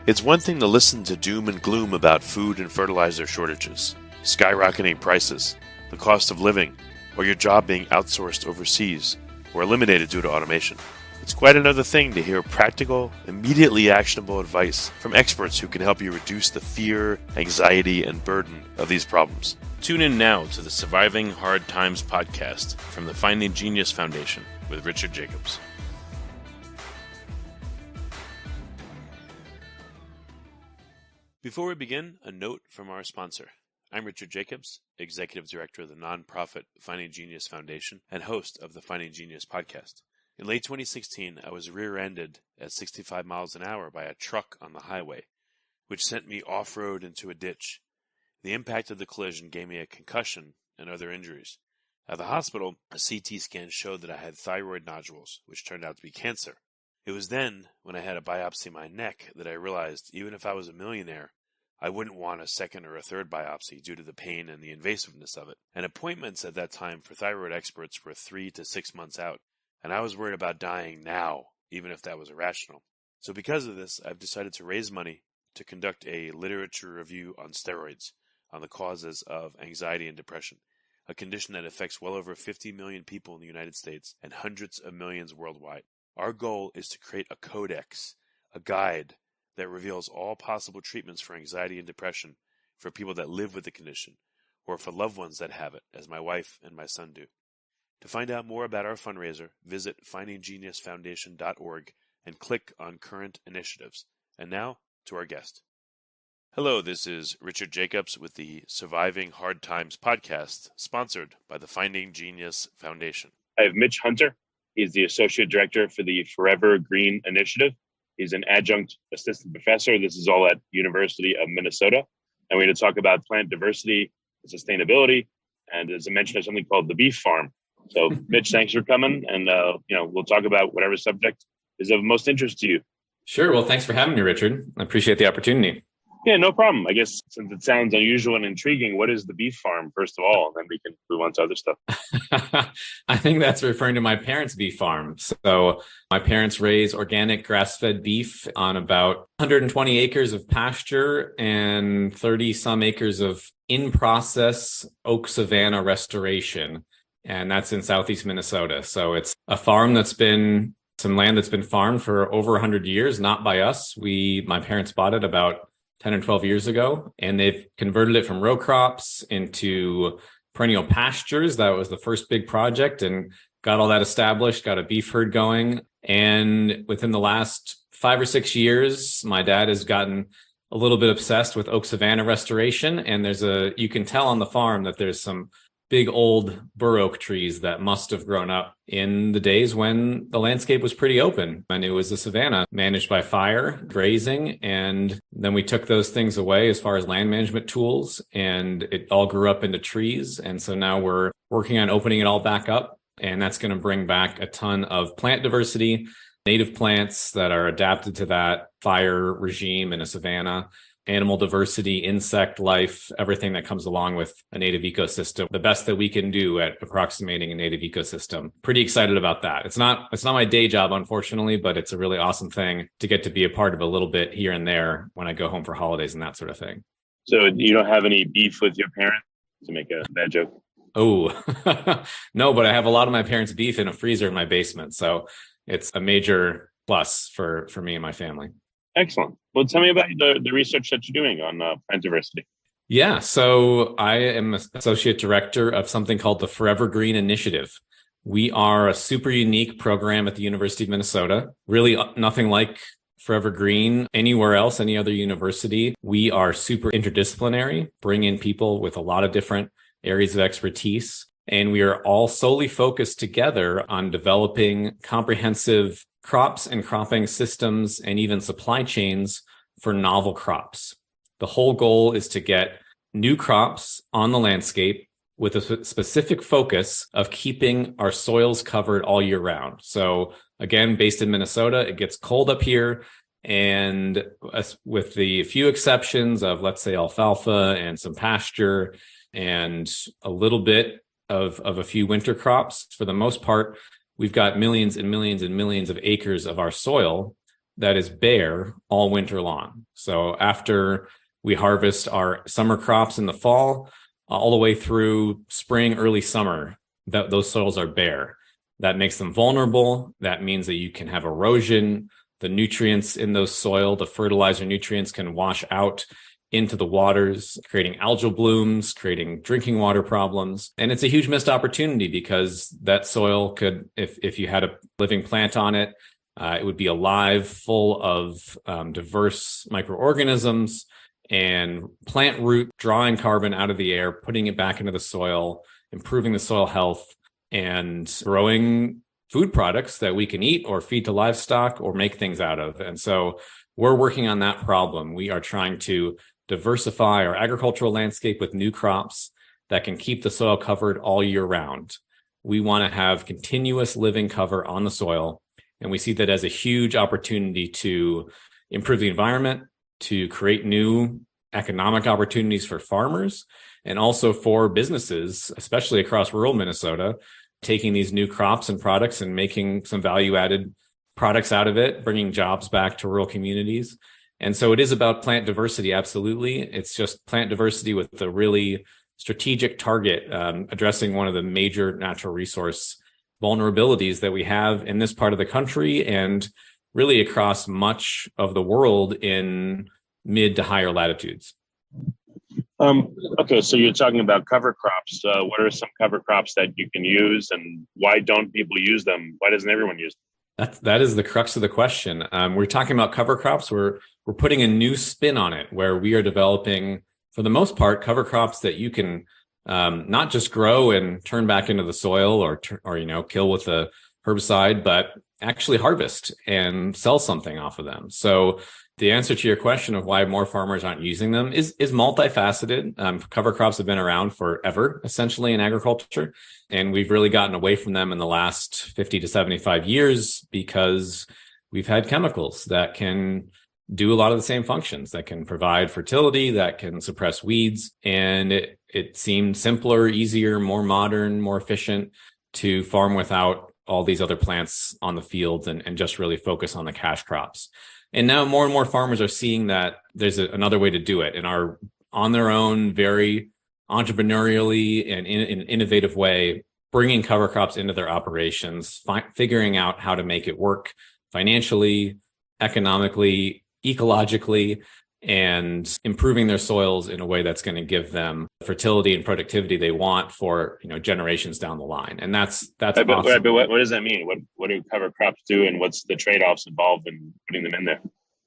It's one thing to listen to doom and gloom about food and fertilizer shortages, skyrocketing prices, the cost of living, or your job being outsourced overseas or eliminated due to automation. It's quite another thing to hear practical, immediately actionable advice from experts who can help you reduce the fear, anxiety, and burden of these problems. Tune in now to the Surviving Hard Times podcast from the Finding Genius Foundation with Richard Jacobs. Before we begin, a note from our sponsor. I'm Richard Jacobs, Executive Director of the nonprofit Finding Genius Foundation and host of the Finding Genius podcast. In late 2016, I was rear-ended at 65 miles an hour by a truck on the highway, which sent me off-road into a ditch. The impact of the collision gave me a concussion and other injuries. At the hospital, a CT scan showed that I had thyroid nodules, which turned out to be cancer. It was then, when I had a biopsy of my neck, that I realized even if I was a millionaire, I wouldn't want a second or a third biopsy due to the pain and the invasiveness of it. And appointments at that time for thyroid experts were 3 to 6 months out, and I was worried about dying now, even if that was irrational. So because of this, I've decided to raise money to conduct a literature review on steroids, on the causes of anxiety and depression, a condition that affects well over 50 million people in the United States and hundreds of millions worldwide. Our goal is to create a codex, a guide that reveals all possible treatments for anxiety and depression for people that live with the condition, or for loved ones that have it, as my wife and my son do. To find out more about our fundraiser, visit findinggeniusfoundation.org and click on Current Initiatives. And now, to our guest. Hello, this is Richard Jacobs with the Surviving Hard Times podcast, sponsored by the Finding Genius Foundation. I have Mitch Hunter. He's the Associate Director for the Forever Green Initiative. He's an adjunct assistant professor. This is all at University of Minnesota. And we're going to talk about plant diversity, sustainability, and as I mentioned, there's something called the beef farm. So, Mitch, thanks for coming. And, we'll talk about whatever subject is of most interest to you. Sure. Well, thanks for having me, Richard. I appreciate the opportunity. Yeah, no problem. I guess since it sounds unusual and intriguing, what is the beef farm, first of all? And then we can move on to other stuff. I think that's referring to my parents' beef farm. So my parents raise organic grass-fed beef on about 120 acres of pasture and 30 some acres of in-process oak savanna restoration. And that's in southeast Minnesota. So it's a farm that's been some land that's been farmed for over 100 years, not by us. My parents bought it about 10 or 12 years ago, and they've converted it from row crops into perennial pastures. That was the first big project, and got all that established, got a beef herd going. And within the last 5 or 6 years, my dad has gotten a little bit obsessed with oak savanna restoration. And you can tell on the farm that there's some big old bur oak trees that must have grown up in the days when the landscape was pretty open and it was a savanna managed by fire, grazing. And then we took those things away as far as land management tools, and it all grew up into trees. And so now we're working on opening it all back up, and that's going to bring back a ton of plant diversity, native plants that are adapted to that fire regime in a savanna, animal diversity, insect life, everything that comes along with a native ecosystem, the best that we can do at approximating a native ecosystem. Pretty excited about that. It's not my day job, unfortunately, but it's a really awesome thing to get to be a part of a little bit here and there when I go home for holidays and that sort of thing. So you don't have any beef with your parents, to make a bad joke? Oh, no, but I have a lot of my parents' beef in a freezer in my basement. So it's a major plus for me and my family. Excellent. Well, tell me about the research that you're doing on plant diversity. Yeah, so I am Associate Director of something called the Forever Green Initiative. We are a super unique program at the University of Minnesota, really nothing like Forever Green anywhere else, any other university. We are super interdisciplinary, bring in people with a lot of different areas of expertise, and we are all solely focused together on developing comprehensive crops and cropping systems and even supply chains for novel crops. The whole goal is to get new crops on the landscape with a specific focus of keeping our soils covered all year round. So again, based in Minnesota, it gets cold up here. And with the few exceptions of, let's say, alfalfa and some pasture and a little bit of a few winter crops, for the most part, we've got millions and millions and millions of acres of our soil that is bare all winter long. So after we harvest our summer crops in the fall, all the way through spring, early summer, those soils are bare. That makes them vulnerable. That means that you can have erosion. The nutrients in those soil, the fertilizer nutrients, can wash out into the waters, creating algal blooms, creating drinking water problems. And it's a huge missed opportunity because that soil could, if you had a living plant on it, it would be alive, full of diverse microorganisms and plant root, drawing carbon out of the air, putting it back into the soil, improving the soil health, and growing food products that we can eat or feed to livestock or make things out of. And so we're working on that problem. We are trying to diversify our agricultural landscape with new crops that can keep the soil covered all year round. We want to have continuous living cover on the soil, and we see that as a huge opportunity to improve the environment, to create new economic opportunities for farmers, and also for businesses, especially across rural Minnesota, taking these new crops and products and making some value-added products out of it, bringing jobs back to rural communities. And so it is about plant diversity, absolutely. It's just plant diversity with a really strategic target, addressing one of the major natural resource vulnerabilities that we have in this part of the country and really across much of the world in mid to higher latitudes. Okay, so you're talking about cover crops. What are some cover crops that you can use, and why don't people use them? Why doesn't everyone use them? That is the crux of the question. We're talking about cover crops. We're putting a new spin on it, where we are developing, for the most part, cover crops that you can not just grow and turn back into the soil or kill with a herbicide, but actually harvest and sell something off of them. So the answer to your question of why more farmers aren't using them is multifaceted. Cover crops have been around forever, essentially, in agriculture, and we've really gotten away from them in the last 50 to 75 years because we've had chemicals that can do a lot of the same functions, that can provide fertility, that can suppress weeds, and it seemed simpler, easier, more modern, more efficient to farm without all these other plants on the fields and just really focus on the cash crops. And now more and more farmers are seeing that there's another way to do it and are on their own, very entrepreneurially and in an innovative way, bringing cover crops into their operations, figuring out how to make it work financially, economically, ecologically, and improving their soils in a way that's going to give them the fertility and productivity they want for generations down the line. And that's awesome. But what does that mean? What do cover crops do, and what's the trade-offs involved in putting them in there?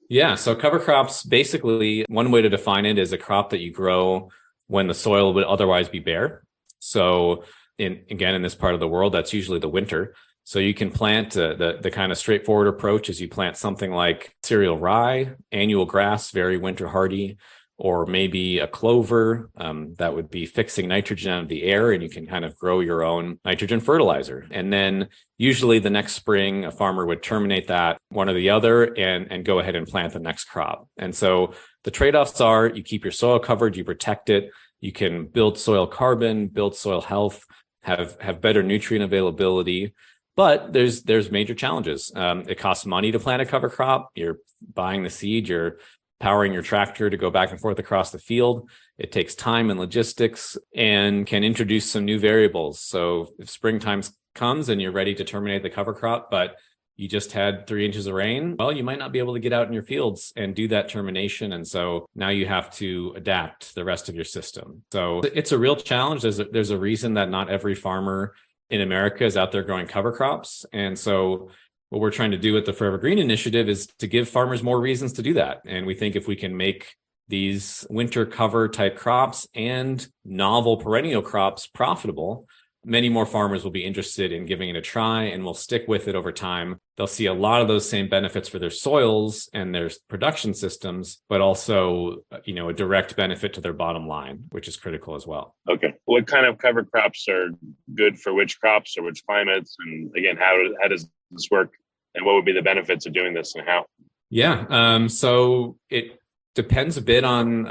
Yeah, so cover crops, basically, one way to define it is a crop that you grow when the soil would otherwise be bare. So in this part of the world, that's usually the winter. So you can plant the kind of straightforward approach is you plant something like cereal rye, annual grass, very winter hardy, or maybe a clover that would be fixing nitrogen out of the air, and you can kind of grow your own nitrogen fertilizer. And then usually the next spring, a farmer would terminate that one or the other and go ahead and plant the next crop. And so the trade-offs are you keep your soil covered, you protect it, you can build soil carbon, build soil health, have better nutrient availability. But there's major challenges. It costs money to plant a cover crop. You're buying the seed, you're powering your tractor to go back and forth across the field. It takes time and logistics and can introduce some new variables. So if springtime comes and you're ready to terminate the cover crop, but you just had 3 inches of rain, well, you might not be able to get out in your fields and do that termination. And so now you have to adapt the rest of your system. So it's a real challenge. There's a reason that not every farmer in America is out there growing cover crops. And so what we're trying to do with the Forever Green Initiative is to give farmers more reasons to do that. And we think if we can make these winter cover type crops and novel perennial crops profitable, many more farmers will be interested in giving it a try and will stick with it over time. They'll see a lot of those same benefits for their soils and their production systems, but also, a direct benefit to their bottom line, which is critical as well. Okay. What kind of cover crops are good for which crops or which climates? And again, how does this work? And what would be the benefits of doing this and how? Yeah. So it depends a bit on,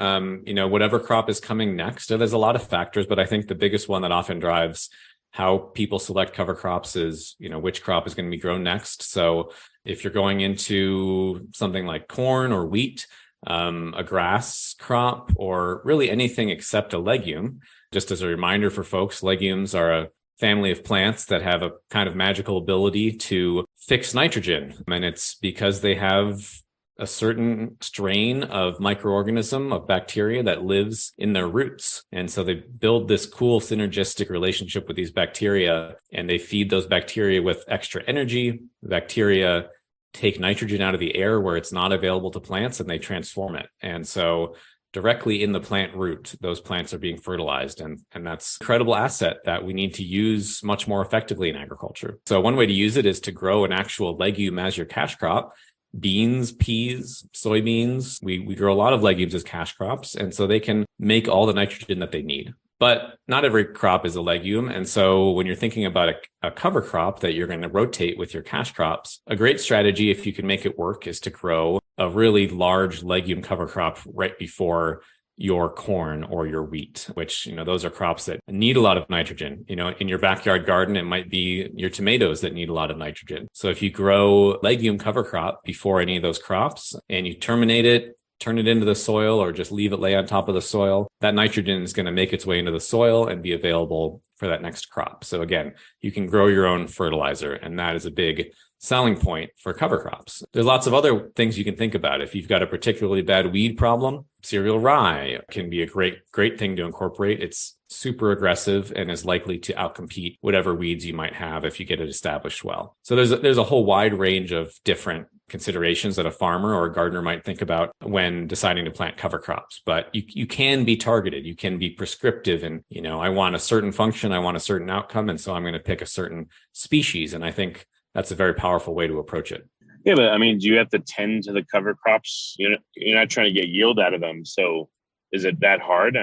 whatever crop is coming next. So there's a lot of factors, but I think the biggest one that often drives how people select cover crops is, which crop is going to be grown next. So if you're going into something like corn or wheat, a grass crop, or really anything except a legume, just as a reminder for folks, legumes are a family of plants that have a kind of magical ability to fix nitrogen. And it's because they have a certain strain of microorganism, of bacteria that lives in their roots. And so they build this cool synergistic relationship with these bacteria, and they feed those bacteria with extra energy. The bacteria take nitrogen out of the air where it's not available to plants, and they transform it. And so directly in the plant root, those plants are being fertilized. And that's an incredible asset that we need to use much more effectively in agriculture. So one way to use it is to grow an actual legume as your cash crop. Beans, peas, soybeans. We grow a lot of legumes as cash crops, and so they can make all the nitrogen that they need. But not every crop is a legume. And so when you're thinking about a cover crop that you're going to rotate with your cash crops, a great strategy, if you can make it work, is to grow a really large legume cover crop right before your corn or your wheat, which, those are crops that need a lot of nitrogen. In your backyard garden, it might be your tomatoes that need a lot of nitrogen. So if you grow legume cover crop before any of those crops and you terminate it, turn it into the soil, or just leave it lay on top of the soil, that nitrogen is going to make its way into the soil and be available for that next crop. So again, you can grow your own fertilizer, and that is a big selling point for cover crops. There's lots of other things you can think about. If you've got a particularly bad weed problem, cereal rye can be a great thing to incorporate. It's super aggressive and is likely to outcompete whatever weeds you might have if you get it established well. So there's a whole wide range of different considerations that a farmer or a gardener might think about when deciding to plant cover crops. But you can be targeted. You can be prescriptive, and, I want a certain function, I want a certain outcome, and so I'm going to pick a certain species. And I think that's a very powerful way to approach it. Yeah, but do you have to tend to the cover crops? You're not trying to get yield out of them. So is it that hard?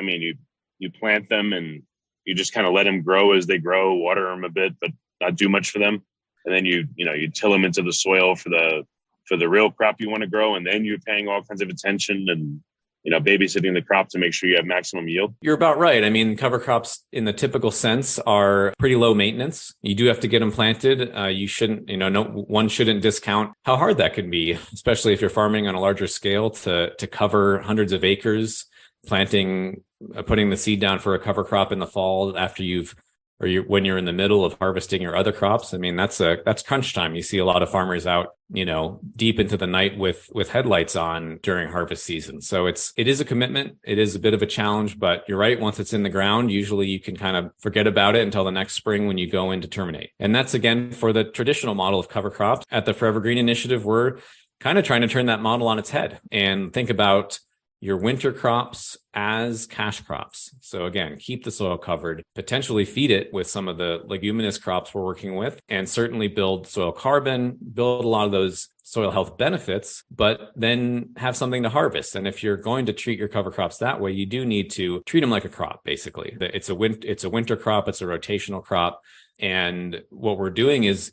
You plant them and you just kind of let them grow as they grow, water them a bit, but not do much for them. And then you till them into the soil for the real crop you want to grow. And then you're paying all kinds of attention and, babysitting the crop to make sure you have maximum yield. You're about right. Cover crops in the typical sense are pretty low maintenance. You do have to get them planted. You shouldn't, one shouldn't discount how hard that can be, especially if you're farming on a larger scale to cover hundreds of acres, putting the seed down for a cover crop in the fall after when you're in the middle of harvesting your other crops. That's crunch time. You see a lot of farmers out, deep into the night with headlights on during harvest season. So it is a commitment. It is a bit of a challenge, but you're right. Once it's in the ground, usually you can kind of forget about it until the next spring when you go in to terminate. And that's, again, for the traditional model of cover crops. At the Forever Green Initiative, we're kind of trying to turn that model on its head and think about your winter crops as cash crops. So again, keep the soil covered, potentially feed it with some of the leguminous crops we're working with, and certainly build soil carbon, build a lot of those soil health benefits, but then have something to harvest. And if you're going to treat your cover crops that way, you do need to treat them like a crop, basically. It's a winter crop, it's a rotational crop. And what we're doing is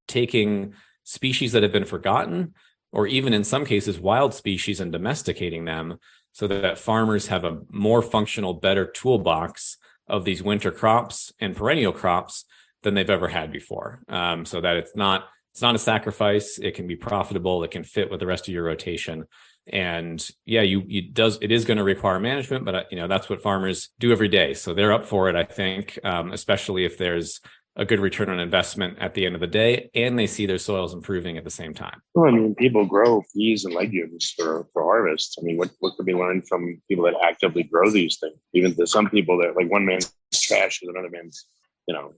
taking species that have been forgotten, or even in some cases, wild species, and domesticating them so that farmers have a more functional, better toolbox of these winter crops and perennial crops than they've ever had before. So that it's not a sacrifice. It can be profitable. It can fit with the rest of your rotation. And yeah, it is going to require management, but that's what farmers do every day. So they're up for it, I think, especially if there's a good return on investment at the end of the day, and they see their soils improving at the same time. Well, people grow peas and legumes for harvest. What could be learned from people that actively grow these things? Even to some people that, like, one man's trash is another man's,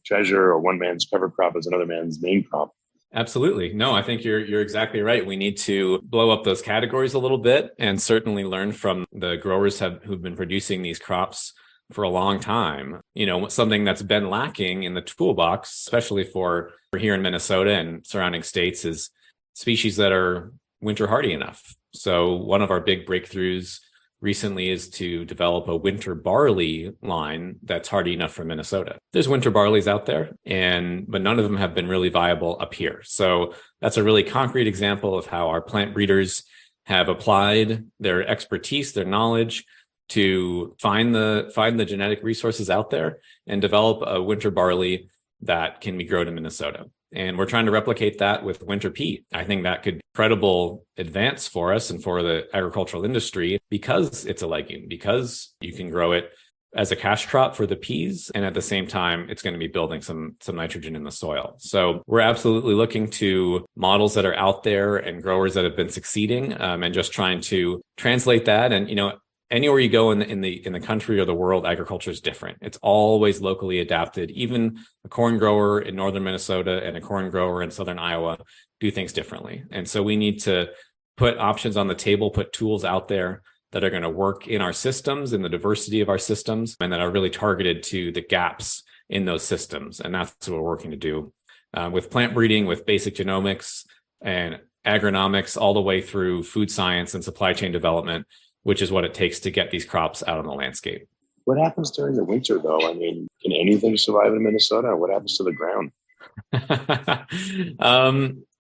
treasure, or one man's cover crop is another man's main crop. Absolutely. No, I think you're exactly right. We need to blow up those categories a little bit, and certainly learn from the growers who've been producing these crops for a long time. Something that's been lacking in the toolbox, especially for here in Minnesota and surrounding states, is species that are winter hardy enough. So one of our big breakthroughs recently is to develop a winter barley line that's hardy enough for Minnesota. There's winter barleys out there, but none of them have been really viable up here. So that's a really concrete example of how our plant breeders have applied their expertise, their knowledge, to find the genetic resources out there and develop a winter barley that can be grown in Minnesota. And we're trying to replicate that with winter peat. I think that could be a credible advance for us and for the agricultural industry because it's a legume, because you can grow it as a cash crop for the peas. And at the same time, it's going to be building some nitrogen in the soil. So we're absolutely looking to models that are out there and growers that have been succeeding, and just trying to translate that. And, anywhere you go in the country or the world, agriculture is different. It's always locally adapted. Even a corn grower in northern Minnesota and a corn grower in southern Iowa do things differently. And so we need to put options on the table, put tools out there that are going to work in our systems, in the diversity of our systems, and that are really targeted to the gaps in those systems. And that's what we're working to do with plant breeding, with basic genomics and agronomics, all the way through food science and supply chain development, which is what it takes to get these crops out on the landscape. What happens during the winter, though? I mean, can anything survive in Minnesota? What happens to the ground?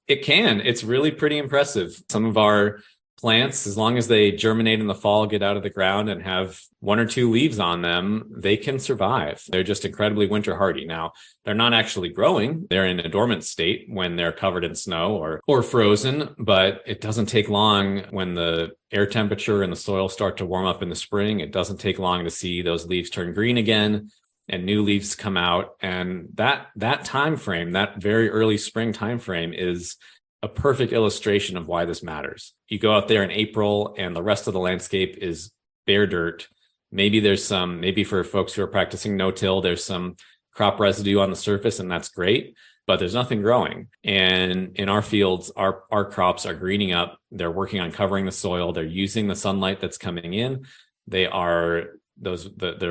It can. It's really pretty impressive. Some of our plants, as long as they germinate in the fall, get out of the ground and have 1 or 2 leaves on them, they can survive. They're just incredibly winter hardy. Now, they're not actually growing. They're in a dormant state when they're covered in snow or frozen, but it doesn't take long when the air temperature and the soil start to warm up in the spring. It doesn't take long to see those leaves turn green again and new leaves come out. And that time frame, that very early spring time frame, is a perfect illustration of why this matters. You go out there in April and the rest of the landscape is bare dirt. Maybe for folks who are practicing no-till, there's some crop residue on the surface, and that's great, but there's nothing growing. And in our fields, our crops are greening up. They're working on covering the soil. They're using the sunlight that's coming in. The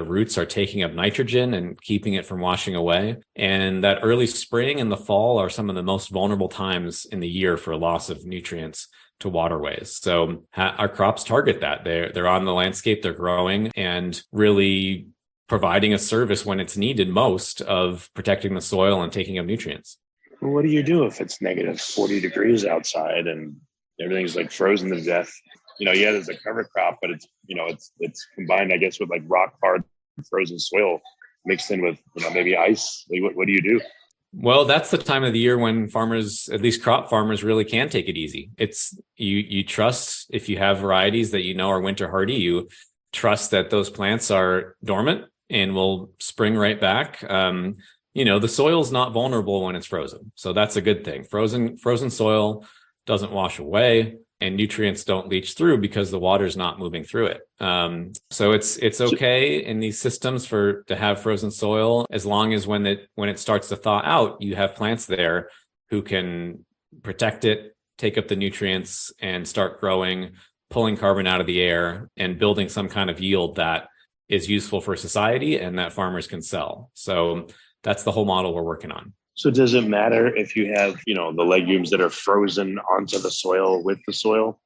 roots are taking up nitrogen and keeping it from washing away. And that early spring and the fall are some of the most vulnerable times in the year for loss of nutrients to waterways. So our crops target that. They're on the landscape, they're growing and really providing a service when it's needed most of protecting the soil and taking up nutrients. Well, what do you do if it's negative 40 degrees outside and everything's like frozen to death? There's a cover crop, but it's combined, I guess, with like rock hard frozen soil mixed in with, maybe ice. Like, what do you do? Well, that's the time of the year when farmers, at least crop farmers, really can take it easy. It's you trust, if you have varieties that are winter hardy, you trust that those plants are dormant and will spring right back. The soil's not vulnerable when it's frozen. So that's a good thing. Frozen soil doesn't wash away, and nutrients don't leach through because the water's not moving through it. So it's okay in these systems to have frozen soil, as long as when it starts to thaw out, you have plants there who can protect it, take up the nutrients, and start growing, pulling carbon out of the air, and building some kind of yield that is useful for society and that farmers can sell. So that's the whole model we're working on. So does it matter if you have, the legumes that are frozen onto the soil with the soil?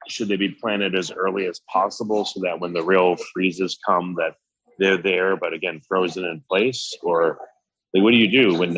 Should they be planted as early as possible so that when the real freezes come, that they're there, but again, frozen in place? Or what do you do when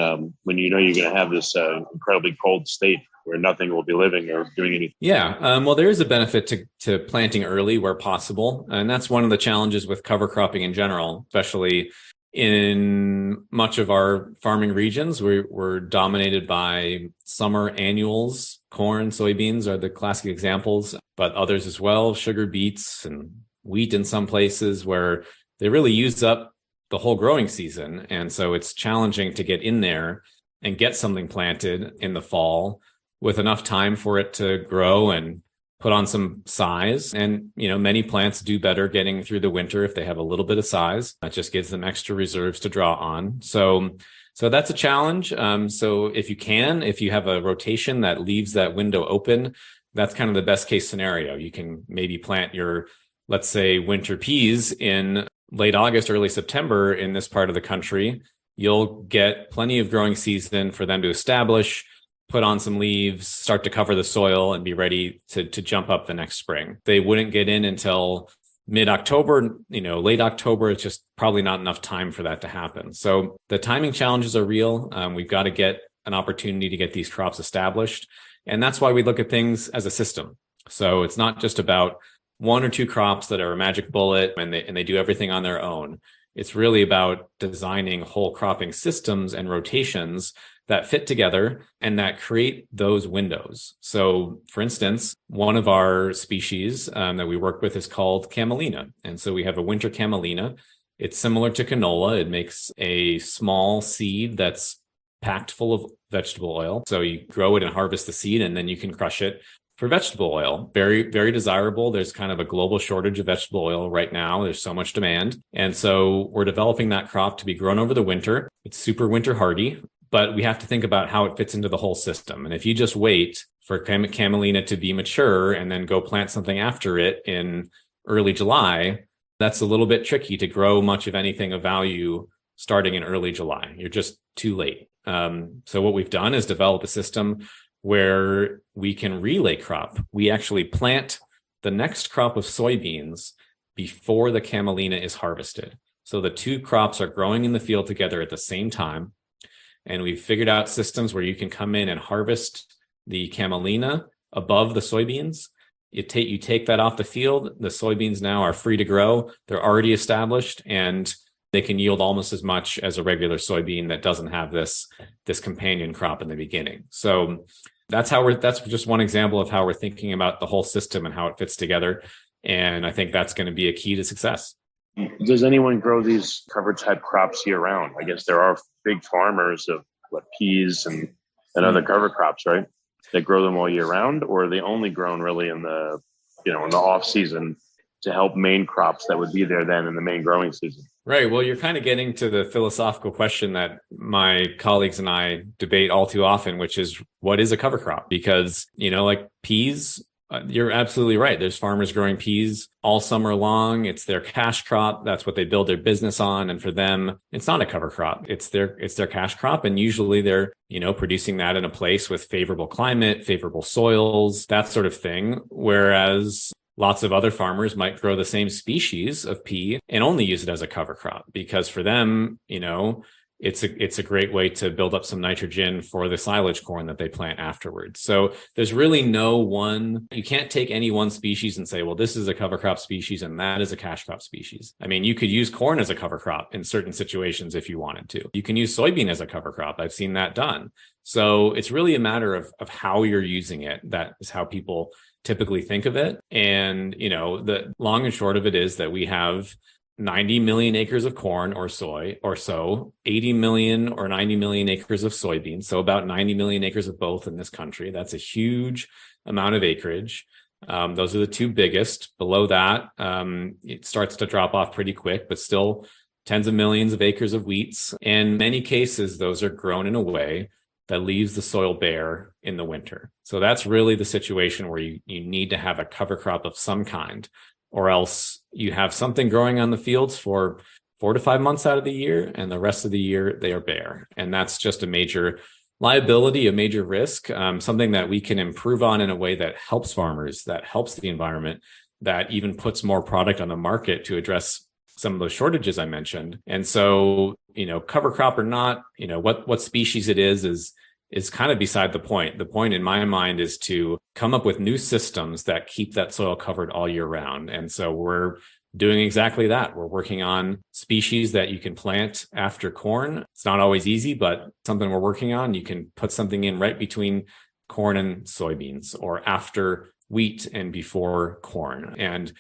you're going to have this incredibly cold state where nothing will be living or doing anything? Yeah, well, there is a benefit to planting early where possible. And that's one of the challenges with cover cropping in general, especially in much of our farming regions. We're dominated by summer annuals. Corn, soybeans are the classic examples, but others as well, sugar beets and wheat in some places, where they really use up the whole growing season. And so it's challenging to get in there and get something planted in the fall with enough time for it to grow and put on some size. And, many plants do better getting through the winter if they have a little bit of size. That just gives them extra reserves to draw on. So that's a challenge. So if you have a rotation that leaves that window open, that's kind of the best case scenario. You can maybe plant your, let's say, winter peas in late August, early September in this part of the country. You'll get plenty of growing season for them to establish, put on some leaves, start to cover the soil, and be ready to jump up the next spring. They wouldn't get in until mid-October, late October. It's just probably not enough time for that to happen. So the timing challenges are real. We've got to get an opportunity to get these crops established. And that's why we look at things as a system. So it's not just about one or two crops that are a magic bullet and they do everything on their own. It's really about designing whole cropping systems and rotations that fit together and that create those windows. So, for instance, one of our species that we work with is called camelina. And so we have a winter camelina. It's similar to canola. It makes a small seed that's packed full of vegetable oil. So you grow it and harvest the seed, and then you can crush it for vegetable oil. Very, very desirable. There's kind of a global shortage of vegetable oil right now. There's so much demand. And so we're developing that crop to be grown over the winter. It's super winter hardy, but we have to think about how it fits into the whole system. And if you just wait for camelina to be mature and then go plant something after it in early July, that's a little bit tricky to grow much of anything of value starting in early July. You're just too late. So what we've done is develop a system where we can relay crop. We actually plant the next crop of soybeans before the camelina is harvested. So the two crops are growing in the field together at the same time. And we've figured out systems where you can come in and harvest the camelina above the soybeans. You take that off the field. The soybeans now are free to grow. They're already established, and they can yield almost as much as a regular soybean that doesn't have this companion crop in the beginning. So that's just one example of how we're thinking about the whole system and how it fits together. And I think that's going to be a key to success. Does anyone grow these cover type crops year round? I guess there are big farmers of peas and other cover crops, right? They grow them all year round, or are they only grown really in the off season to help main crops that would be there then in the main growing season? Right. Well, you're kind of getting to the philosophical question that my colleagues and I debate all too often, which is, what is a cover crop? Because, like peas, you're absolutely right. There's farmers growing peas all summer long. It's their cash crop. That's what they build their business on. And for them, it's not a cover crop. It's their cash crop. And usually they're, producing that in a place with favorable climate, favorable soils, that sort of thing. Whereas lots of other farmers might grow the same species of pea and only use it as a cover crop, because for them, it's a great way to build up some nitrogen for the silage corn that they plant afterwards. So there's really you can't take any one species and say, well, this is a cover crop species and that is a cash crop species. I mean, you could use corn as a cover crop in certain situations if you wanted to. You can use soybean as a cover crop. I've seen that done. So it's really a matter of how you're using it. That is how people typically think of it. And, the long and short of it is that we have 90 million acres of corn or soy or so, 80 million or 90 million acres of soybeans. So about 90 million acres of both in this country. That's a huge amount of acreage. Those are the two biggest. Below that, it starts to drop off pretty quick, but still tens of millions of acres of wheats. In many cases, those are grown in a way that leaves the soil bare in the winter. So that's really the situation where you need to have a cover crop of some kind, or else you have something growing on the fields for 4 to 5 months out of the year, and the rest of the year they are bare. And that's just a major liability, a major risk, something that we can improve on in a way that helps farmers, that helps the environment, that even puts more product on the market to address some of those shortages I mentioned. And so, cover crop or not, what species it is kind of beside the point. The point in my mind is to come up with new systems that keep that soil covered all year round. And so we're doing exactly that. We're working on species that you can plant after corn. It's not always easy, but something we're working on. You can put something in right between corn and soybeans, or after wheat and before corn, and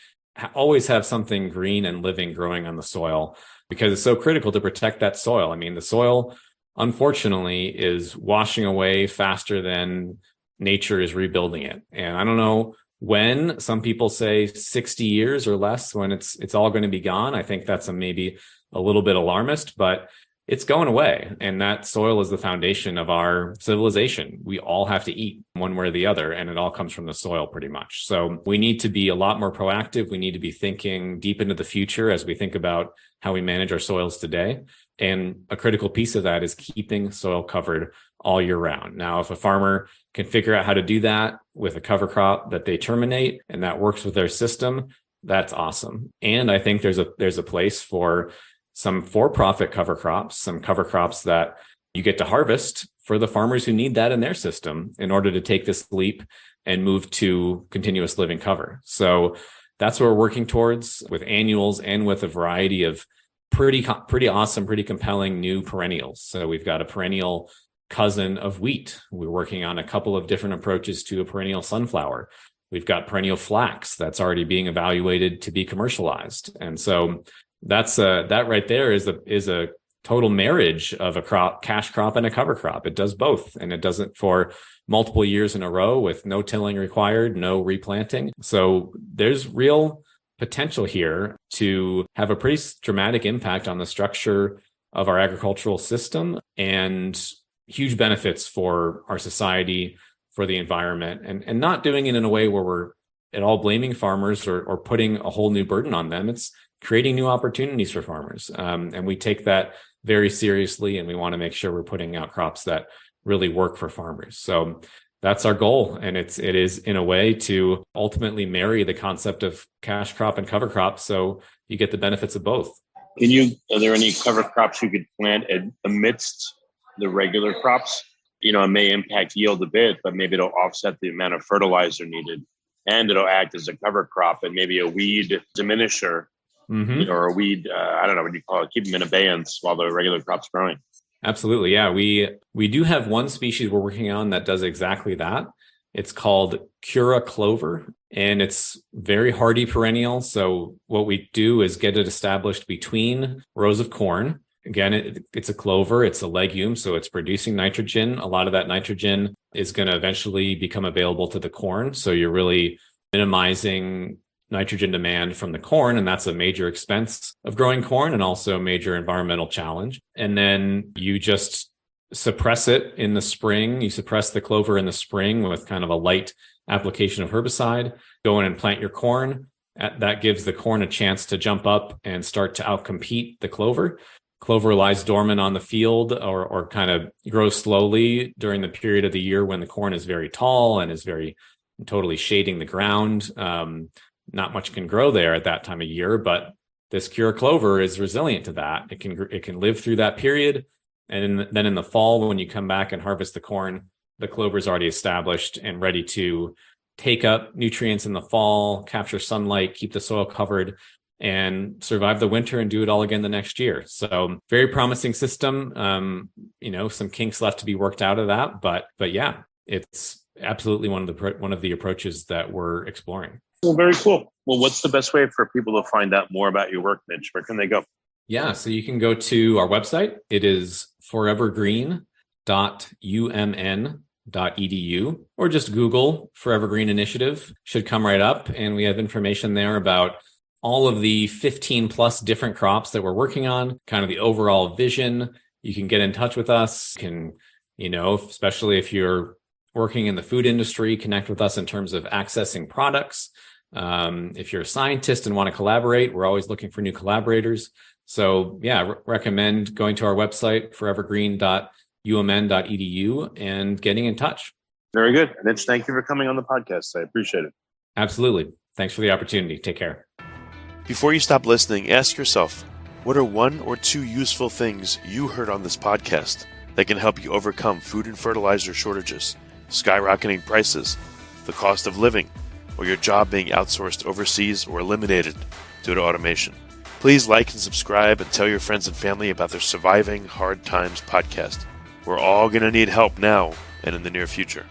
always have something green and living growing on the soil, because it's so critical to protect that soil. I mean, the soil, unfortunately, is washing away faster than nature is rebuilding it. And I don't know when. Some people say 60 years or less when it's all going to be gone. I think that's maybe a little bit alarmist, but it's going away. And that soil is the foundation of our civilization. We all have to eat one way or the other, and it all comes from the soil pretty much. So we need to be a lot more proactive. We need to be thinking deep into the future as we think about how we manage our soils today. And a critical piece of that is keeping soil covered all year round. Now, if a farmer can figure out how to do that with a cover crop that they terminate and that works with their system, that's awesome. And I think there's a place for some for-profit cover crops, some cover crops that you get to harvest for the farmers who need that in their system in order to take this leap and move to continuous living cover. So that's what we're working towards with annuals and with a variety of pretty awesome, pretty compelling new perennials. So we've got a perennial cousin of wheat. We're working on a couple of different approaches to a perennial sunflower. We've got perennial flax that's already being evaluated to be commercialized. And so that right there is a total marriage of a cash crop and a cover crop. It does both, and it does it for multiple years in a row with no tilling required, no replanting. So there's real potential here to have a pretty dramatic impact on the structure of our agricultural system and huge benefits for our society, for the environment, and not doing it in a way where we're at all blaming farmers or putting a whole new burden on them. It's creating new opportunities for farmers. And we take that very seriously, and we want to make sure we're putting out crops that really work for farmers. So that's our goal. And it is in a way to ultimately marry the concept of cash crop and cover crop, so you get the benefits of both. Are there any cover crops you could plant amidst the regular crops? It may impact yield a bit, but maybe it'll offset the amount of fertilizer needed, and it'll act as a cover crop and maybe a weed diminisher, or a weed, I don't know what you call it, keep them in abeyance while the regular crop's growing. Absolutely. Yeah. We do have one species we're working on that does exactly that. It's called Cura clover, and it's very hardy perennial. So what we do is get it established between rows of corn. Again, it's a clover, it's a legume, so it's producing nitrogen. A lot of that nitrogen is going to eventually become available to the corn. So you're really minimizing nitrogen demand from the corn, and that's a major expense of growing corn and also a major environmental challenge. And then you just suppress it in the spring. You suppress the clover in the spring with kind of a light application of herbicide. Go in and plant your corn. That gives the corn a chance to jump up and start to outcompete the clover. Clover lies dormant on the field or kind of grows slowly during the period of the year when the corn is very tall and is very totally shading the ground. Not much can grow there at that time of year, but this Cura clover is resilient to that. It can live through that period. And then in the fall, when you come back and harvest the corn, the clover is already established and ready to take up nutrients in the fall, capture sunlight, keep the soil covered, and survive the winter and do it all again the next year. So very promising system. Some kinks left to be worked out of that, but yeah, it's absolutely one of the approaches that we're exploring. Well, very cool. Well, what's the best way for people to find out more about your work, Mitch? Where can they go? Yeah, so you can go to our website. It is forevergreen.umn.edu, or just Google Forever Green Initiative. Should come right up, and we have information there about all of the 15 plus different crops that we're working on, kind of the overall vision. You can get in touch with us. You can, especially if you're working in the food industry, connect with us in terms of accessing products. If you're a scientist and want to collaborate, we're always looking for new collaborators. So yeah, recommend going to our website, forevergreen.umn.edu, and getting in touch. Very good. Mitch, thank you for coming on the podcast. I appreciate it. Absolutely. Thanks for the opportunity. Take care. Before you stop listening, ask yourself, what are one or two useful things you heard on this podcast that can help you overcome food and fertilizer shortages, skyrocketing prices, the cost of living, or your job being outsourced overseas or eliminated due to automation? Please like and subscribe and tell your friends and family about their Surviving Hard Times podcast. We're all going to need help now and in the near future.